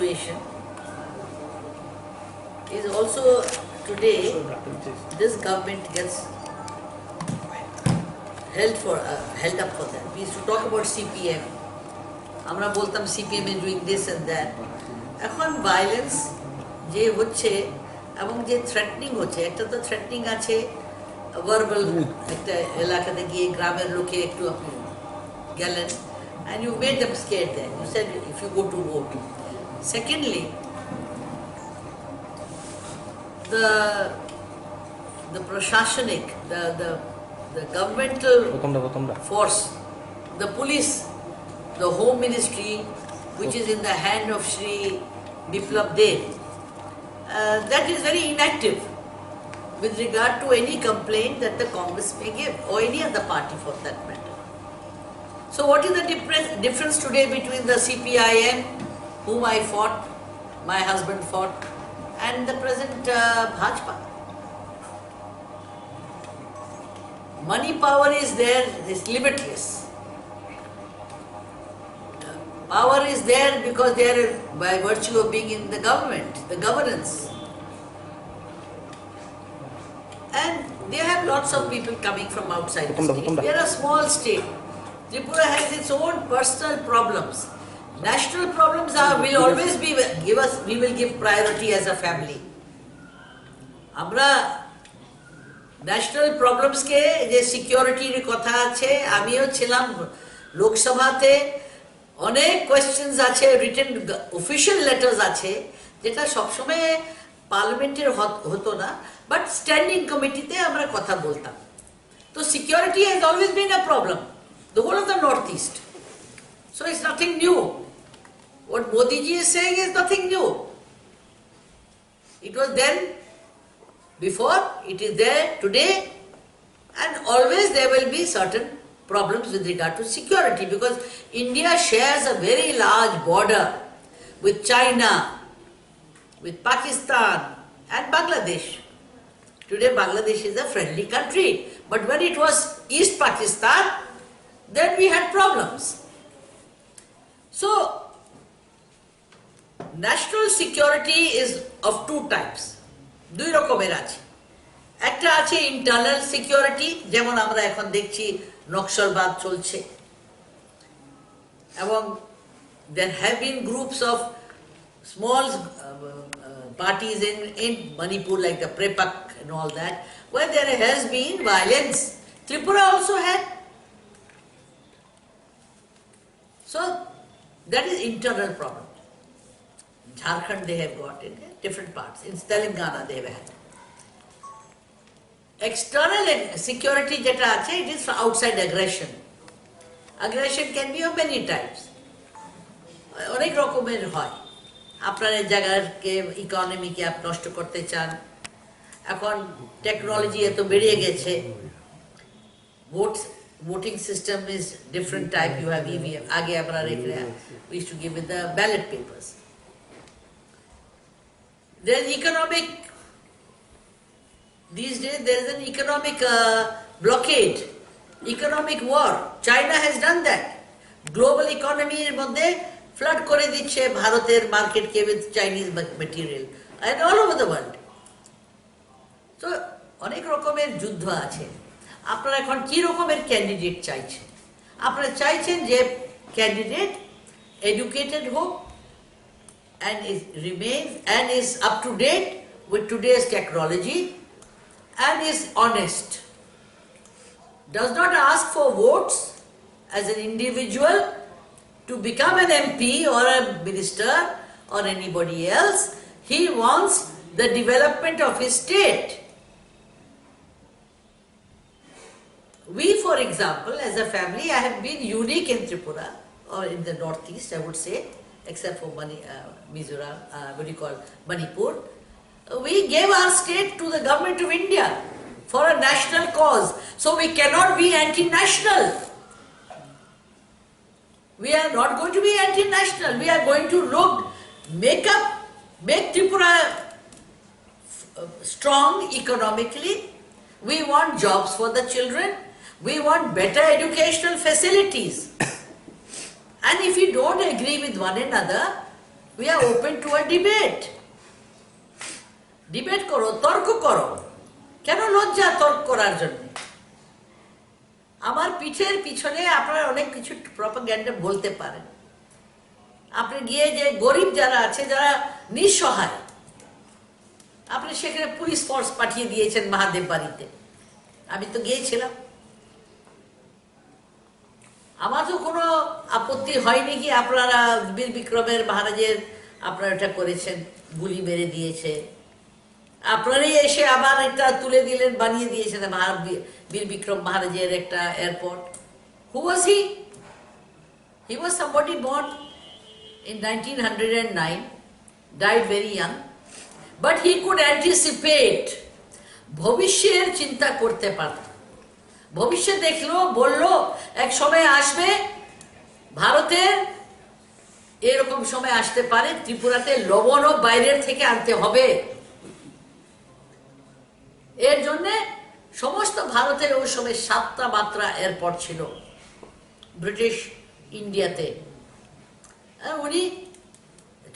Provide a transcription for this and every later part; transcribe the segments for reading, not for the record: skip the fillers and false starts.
situation is also today this government gets held up for that. We used to talk about CPM. আমরা বলতাম CPM is doing this and that. এখন violence যে হচ্ছে এবং যে threatening হচ্ছে, একটা তো threatening আছে verbal, একটা এলাকাতে গিয়ে গ্রামের লোকে একটু আপনি গেলেন and you made them scared there. You said if you go to vote. Secondly, the prashashanik, the governmental force, the police, the home ministry, which is in the hand of Shri Biplab Dev, that is very inactive with regard to any complaint that the Congress may give, or any other party for that matter. So what is the difference today between the CPIM, whom I fought, my husband fought, and the present Bhajpa? Money power is there, is limitless. Power is there because they are by virtue of being in the government, the governance. And they have lots of people coming from outside the state. We are a small state. Tripura has its own personal problems. National problems will always be we will give priority as a family. Amra national problems ke je security ri kotha ache, amio chilam Lok Sabhate অনেক questions আছে, written official letters আছে, যেটা সবসময় পার্লামেন্টের হতো না, but standing কমিটিতে আমরা কথা বলতাম। তো security has always been a problem, the whole of the North East. So it's nothing new. What Modi ji is saying is nothing new. It was then, before, it is there today, and always there will be certain problems with regard to security, because India shares a very large border with China, with Pakistan and Bangladesh. Today Bangladesh is a friendly country, but when it was East Pakistan, then we had problems. So, national security is of two types. দুই রকমের আছে। একটা আছে internal security, যেমন আমরা এখন দেখছি নকশালবাদ চলছে, এবং there have been groups of small parties in Manipur like the Prepak and all that, where there has been violence. Tripura also had. So that is internal problem. Jharkhand they have got in different parts. In Telangana they have had. External security jeta ache, it is outside aggression. Aggression can be of many types. অনেক রকমের হয়। আপনার জায়গাকে ইকোনমিকে আপনি নষ্ট করতে চান, এখন টেকনোলজি এত বেড়ে গেছে, voting system is different type. You have EVM. আগে আমরা we used to give with the ballot papers. There is economic. These days there is an economic blockade, economic war. China has done that. Global economy এর মধ্যে flood করে দিচ্ছে ভারতের market K with Chinese material and all over the world. So অনেক রকমের যুদ্ধ আছে। আপনারা এখন কি রকমের ক্যান্ডিডেট চাইছেন? আপনারা চাইছেন যে ক্যান্ডিডেট educated হোক and remains and is up to date with today's technology and is honest, does not ask for votes as an individual to become an MP or a minister or anybody else. He wants the development of his state. We, for example, as a family, I have been unique in Tripura, or in the northeast, I would say, except for Mizoram, what do you call, Manipur. We gave our state to the government of India for a national cause. So we cannot be anti-national. We are not going to be anti-national. We are going to make Tripura strong economically. We want jobs for the children. We want better educational facilities. And if we don't agree with one another, We are open to a debate. Debate করো, তর্ক করো, কেন লজ্জা তর্ক করার জন্য? আমার পিঠের পিছনে আপনারা অনেক কিছু প্রপাগ্যান্ডা বলতে পারেন। আপনি গিয়ে যে গরিব যারা আছে, যারা নিঃসহায়, আপনি সেখানে পুলিশ ফোর্স পাঠিয়ে দিয়েছেন মহাদেব বাড়িতে। আমি তো গিয়েছিলাম, আমার তো কোনো আপত্তি হয়নি কি আপনারা বীর বিক্রমের মহারাজের আপনারা এটা করেছেন, গুলি মেরে দিয়েছে, আপনারাই এসে আবার এটা তুলে দিলেন, বানিয়ে দিয়েছেন বীর বিক্রম মহারাজের একটা airport. Who was he? He was somebody born in 1909, died very young, but he could anticipate, ভবিষ্যের চিন্তা করতে পারত। ভবিষ্যৎ দেখলো, বললো এক সময় আসবে ভারতের, এরকম সময় আসতে পারে, ত্রিপুরাতে লবণও বাইরের থেকে আনতে হবে। এর জন্যে সমস্ত ভারতের ওই সময় 7টা মাত্রা এয়ারপোর্ট ছিল ব্রিটিশ ইন্ডিয়াতে। উনি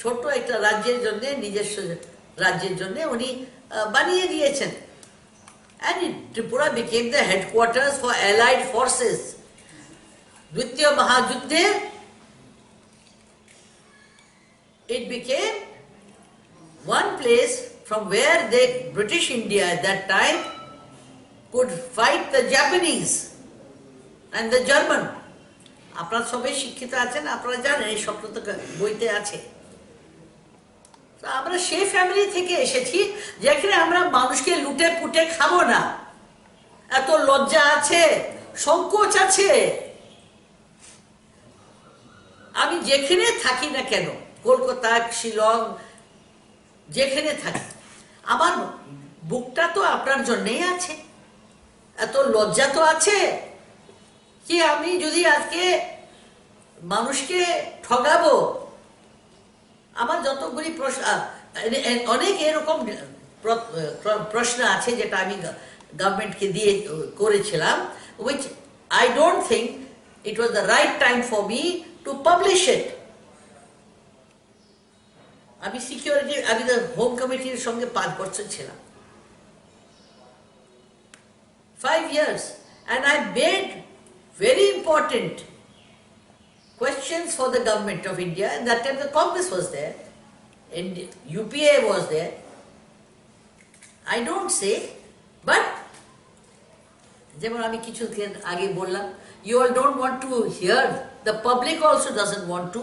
ছোট্ট একটা রাজ্যের জন্য, নিজস্ব রাজ্যের জন্য উনি বানিয়ে দিয়েছেন। And Tripura became the headquarters for Allied forces. দ্বিতীয় মহাযুদ্ধে it became one place from where the British India at that time could fight the Japanese and the German. আপনারা সবাই শিক্ষিত আছেন, আপনারা জানেন এই স্বপ্ন তো বইতে আছে। আমরা সেই ফ্যামিলি থেকে এসেছি যেখানে আমরা মানুষকে লুটে পুটে খাবো না। এত লজ্জা আছে, সংকোচ আছে। আমি যেখানে থাকি না কেন, কলকাতা, শিলং, যেখানে থাকি, আমার বুকটা তো আপনার জন্যেই আছে। এত লজ্জা তো আছে কি আমি যদি আজকে মানুষকে ঠগাবো? আমার যতগুলি প্রশ্ন, অনেক এরকম প্রশ্ন আছে যেটা আমি গভর্নমেন্টকে দিয়ে করেছিলাম, which I don't think it was the right time for me to publish it. আমি সিকিউরিটি, আমি হোম কমিটির সঙ্গে 5 বছর ছিলাম, 5 years, and I made very important questions for the government of India. And that time the Congress was there and UPA was there. I don't say, but যেমন আমি কিছুদিন আগে বললাম, you all don't want to hear, the public also doesn't want to,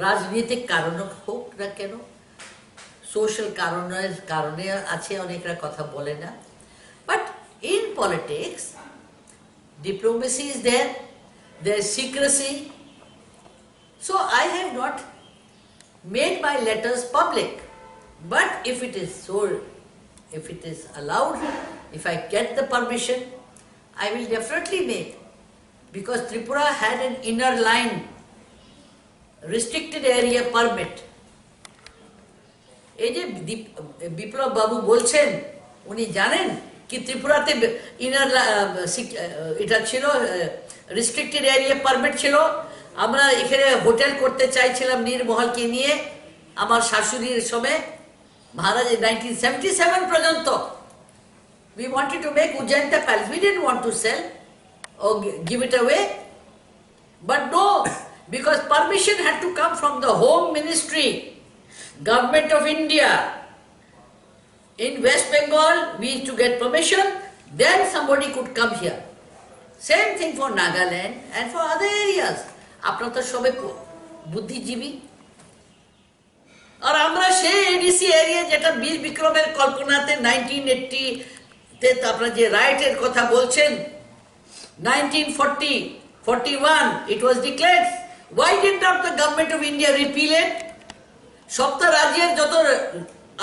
রাজনৈতিক কারণ হোক না কেন, সোশ্যাল কারণে আছে, অনেকরা কথা বলে না। But in politics, diplomacy is there, there is secrecy. So I have not made my letters public. But if it is so, if it is allowed, if I get the permission, I will definitely make. Because Tripura had an inner line, restricted area permit. এই যে বিপ্লব বাবু বলছেন, উনি জানেন কি ত্রিপুরাতে inner এটা ছিল, restricted area permit ছিল। আমরা এখানে হোটেল করতে চাইছিলাম নীরমহলকে নিয়ে, আমার শাশুড়ির সময়, মহারাজ 1977 পর্যন্ত। We wanted to make Ujjanta Palace. We didn't want to sell or give it away. But no, because permission had to come from the Home Ministry, Government of India. In West Bengal, we used to get permission, then somebody could come here. Same thing for Nagaland and for other areas. আপনারা তো সবাই বুদ্ধিজীবী। আর আমরা সেই ADC area যেটা বীর বিক্রমের কল্পনাতে 1980-তে আপনারা যে রাইটের কথা বলছেন, 1941 it was declared. Why did not the government of India repeal it? সবটা রাজ্যের যত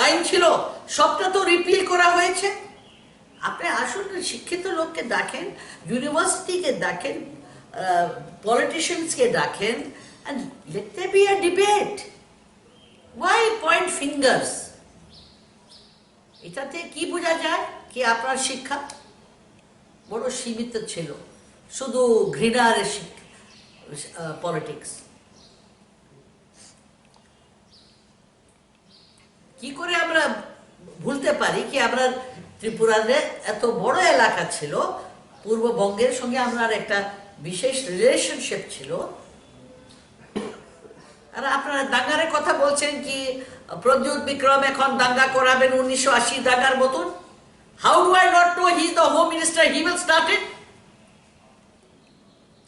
আইন ছিল সবটা তো রিপিল করা হয়েছে। আপনি আসুন, শিক্ষিত লোককে ডাকেন, ইউনিভার্সিটিকে ডাকেন, পলিটিশিয়ানসকে ডাকেন, and let there be a debate. Why point fingers? এটাতে কি বোঝা যায় কি আপনার শিক্ষা বড় সীমিত ছিল, শুধু ঘৃণার পলিটিক্স। কি করে আমরা ভুলতে পারি কি আমরা ত্রিপুরার এত বড় এলাকা ছিল, পূর্ববঙ্গের সঙ্গে আমরা একটা বিশেষ রিলেশনশিপ ছিল। আর আপনারা দাঙ্গার কথা বলছেন কি প্রদ্যুৎ বিক্রম এখন দাঙ্গা করাবেন 1980 দাঙ্গার মতন। How do I not know he is the Home Minister? He will start it.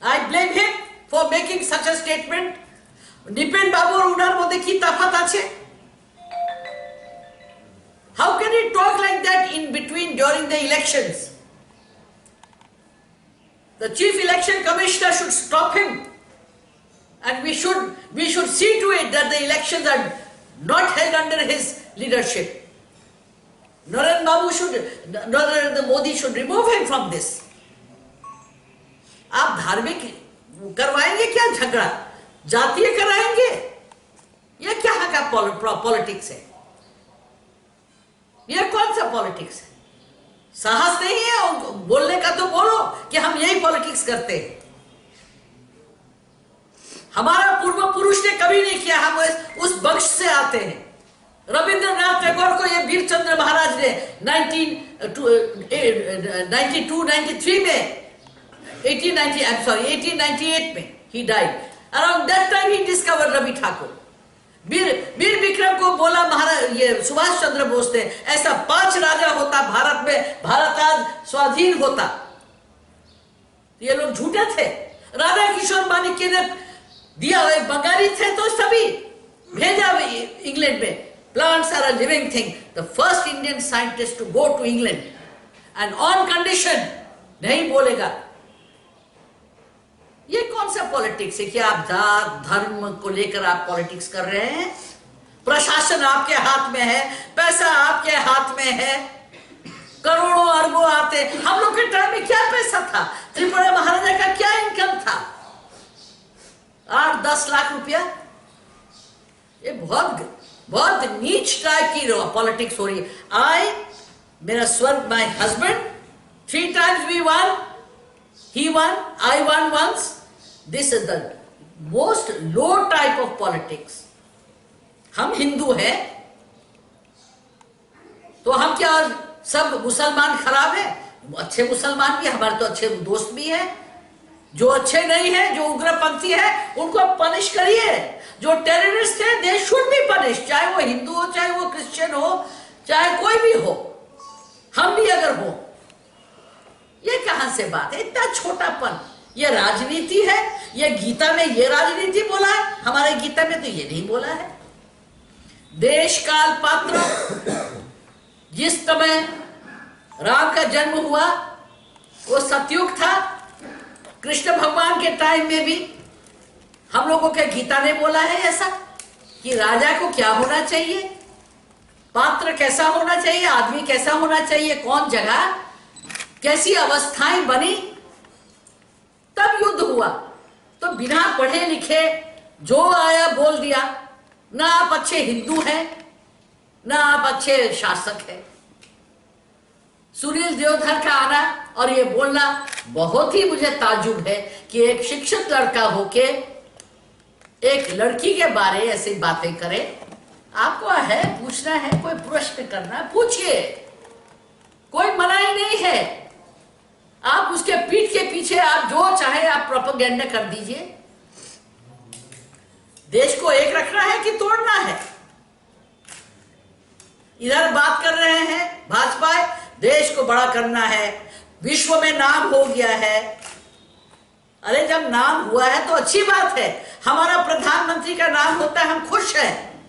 I blame him for making such a statement. Nipen Babu और उनार मध्य की तफात आछे? How can he talk like that in between during the elections? The Chief Election Commissioner should stop him, and we should see to it that the elections are not held under his leadership. Narendra Modi should remove him from this. आप धार्मिक करवाएंगे क्या झगड़ा, जातीय कराएंगे? यह क्या का पॉलिटिक्स है? यह कौन सा पॉलिटिक्स है? साहस नहीं है बोलने का तो बोलो कि हम यही पॉलिटिक्स करते हैं। हमारा पूर्व पुरुष ने कभी नहीं किया, हम उस वंश से आते हैं। रविंद्रनाथ टैगोर को ये वीरचंद्र महाराज ने 1898 में he died. Around that time he discovered Ravi Thakur. वीर विक्रम को बोला महाराज ये सुभाष चंद्र बोस ने ऐसा 5 राजा होता भारत में, भारत आज स्वाधीन होता। ये लोग झूठे थे। राधा किशोर माणिक्य ने दिया, बंगाली थे तो सभी भेजा इंग्लैंड में। Plants are a living thing. The first Indian scientist to go to England, and on condition नहीं बोलेगा। ये कौन सा पॉलिटिक्स है कि आप जात धर्म को लेकर आप पॉलिटिक्स कर रहे हैं? प्रशासन आपके हाथ में है, पैसा आपके हाथ में है, करोड़ों अरबों आते। हम लोग के टाइम में क्या पैसा था? त्रिपुरा महाराजा का क्या इनकम था? 8-10 लाख रुपया। ये बहुत नीच टाइप की पॉलिटिक्स हो रही है। मेरा स्वर्ग, my husband 3 times we won, he won, I won once. This is the most low type of politics. हम हिंदू हैं तो हम क्या सब मुसलमान खराब है? अच्छे मुसलमान भी, हमारे तो अच्छे दोस्त भी हैं। जो अच्छे नहीं है, जो उग्रपंथी है, उनको पनिश करिए। जो टेररिस्ट है दे शुड बी पनिश, चाहे वो हिंदू हो, चाहे वो क्रिश्चियन हो, चाहे कोई भी हो, हम भी अगर हो। ये कहां से बात है? इतना छोटापन। ये राजनीति है? ये गीता में ये राजनीति बोला है? हमारे गीता में तो ये नहीं बोला है। देश काल पात्र। जिस समय राम का जन्म हुआ वो सतयुग था। कृष्ण भगवान के टाइम में भी हम लोगों के गीता ने बोला है ऐसा कि राजा को क्या होना चाहिए, पात्र कैसा होना चाहिए, आदमी कैसा होना चाहिए, कौन जगह, कैसी अवस्थाएं बनी, तब युद्ध हुआ। तो बिना पढ़े लिखे जो आया बोल दिया। ना आप अच्छे हिंदू हैं, ना आप अच्छे शासक हैं। सुनील देवधर का आना और ये बोलना बहुत ही मुझे ताज्जुब है कि एक शिक्षित लड़का होके एक लड़की के बारे ऐसी बातें करे। आपको है पूछना है, कोई प्रश्न करना, पूछिए, कोई मनाही नहीं है। आप उसके पीठ के पीछे आप जो चाहे आप प्रोपेगेंडा कर दीजिए। देश को एक रखना है कि तोड़ना है? इधर बात कर रहे हैं भाजपा, देश को बड़ा करना है, विश्व में नाम हो गया है। अरे जब नाम हुआ है तो अच्छी बात है। हमारा प्रधानमंत्री का नाम होता है, हम खुश हैं।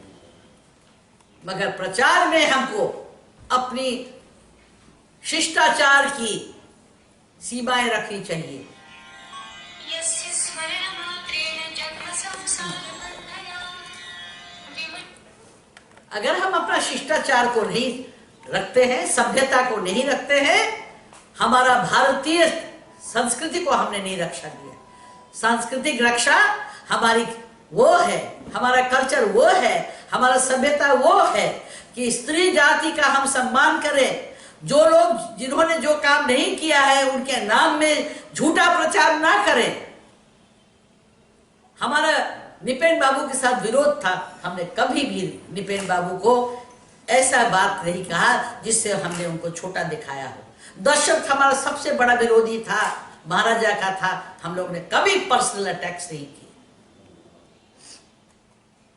मगर प्रचार में हमको अपनी शिष्टाचार की सीमाएं रखनी चाहिए। अगर हम अपना शिष्टाचार को नहीं रखते हैं, सभ्यता को नहीं रखते हैं, हमारा भारतीय संस्कृति को हमने नहीं रक्षा दिया। सांस्कृतिक रक्षा हमारी वो है, हमारा कल्चर वो है, हमारा सभ्यता वो है कि स्त्री जाति का हम सम्मान करें। जो लोग जिन्होंने जो काम नहीं किया है उनके नाम में झूठा प्रचार ना करें। हमारा निपेन बाबू के साथ विरोध था, हमने कभी भी निपेन बाबू को ऐसा बात नहीं कहा जिससे हमने उनको छोटा दिखाया हो। दशरथ हमारा सबसे बड़ा विरोधी था, महाराजा का था, हम लोग ने कभी पर्सनल अटैक्स नहीं किए।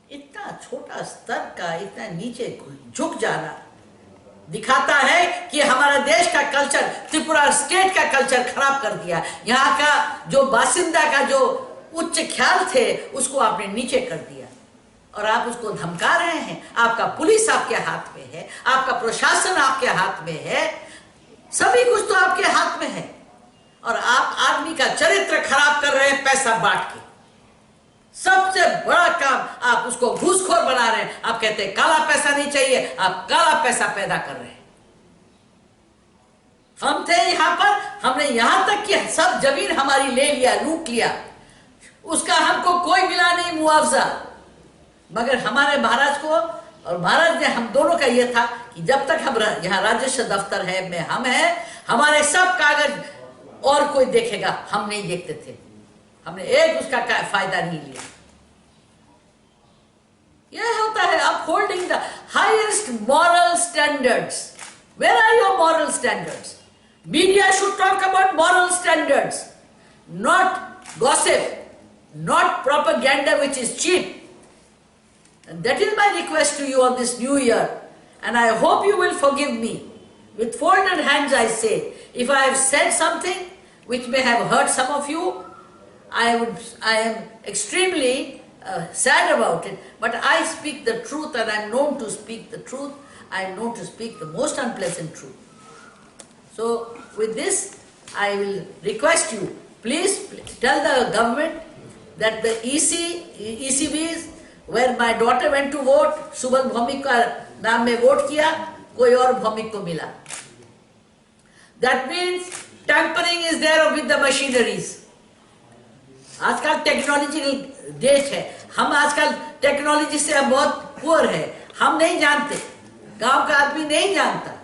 इतना छोटा स्तर का इतना नीचे झुक जाना दिखाता है कि हमारा देश का कल्चर, त्रिपुरा स्टेट का कल्चर खराब कर दिया। यहाँ का जो बासिंदा का जो उच्च ख्याल थे उसको आपने नीचे कर दिया और आप उसको धमका रहे हैं। आपका पुलिस आपके हाथ में है, आपका प्रशासन आपके हाथ में है, सभी कुछ तो आपके हाथ में है और आप आदमी का चरित्र खराब कर रहे हैं पैसा बांट के। सबसे बड़ा काम आप उसको घूसखोर बना रहे हैं। आप कहते हैं काला पैसा नहीं चाहिए, आप काला पैसा पैदा कर रहे हैं। हम थे यहां पर, हमने यहां तक कि सब जमीन हमारी ले लिया, लूट लिया, उसका हमको कोई मिला नहीं मुआवजा। मगर हमारे महाराज को और महाराज ने हम दोनों का यह था कि जब तक हम यहाँ राजस्व दफ्तर है में हम हैं, हमारे सब कागज और कोई देखेगा, हम नहीं देखते थे। हमने एक उसका फायदा नहीं लिया। यह होता है upholding the highest moral standards. Where are your moral standards? Media should talk about moral standards, not gossip, not propaganda which is cheap. And that is my request to you on this new year, and I hope you will forgive me. With folded hands I say, if I have said something which may have hurt some of you, I am extremely sad about it, but I speak the truth and I am known to speak the truth. I am known to speak the most unpleasant truth. So with this I will request you, please tell the government that the ECBs where my daughter went to vote, Subal Bhowmik का नाम में vote किया, कोई और भौमिक को मिला। That means tampering is there with the machineries. आजकल technological देश है, हम आजकल टेक्नोलॉजी से हम बहुत पुअर है, हम नहीं जानते, गांव का आदमी नहीं जानता।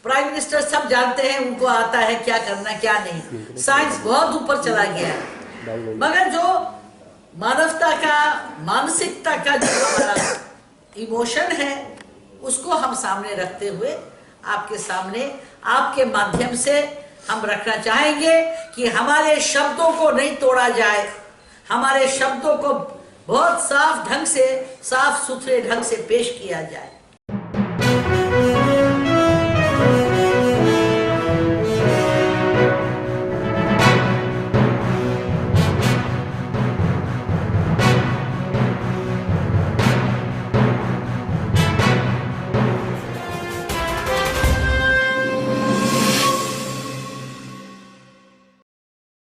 प्राइम मिनिस्टर सब जानते हैं, उनको आता है क्या करना क्या नहीं। साइंस बहुत ऊपर चला गया है, मगर जो मानवता का, मानसिकता का जो हमारा इमोशन है उसको हम सामने रखते हुए आपके सामने, आपके माध्यम से हम रखना चाहेंगे कि हमारे शब्दों को नहीं तोड़ा जाए, हमारे शब्दों को बहुत साफ ढंग से, साफ सुथरे ढंग से पेश किया जाए।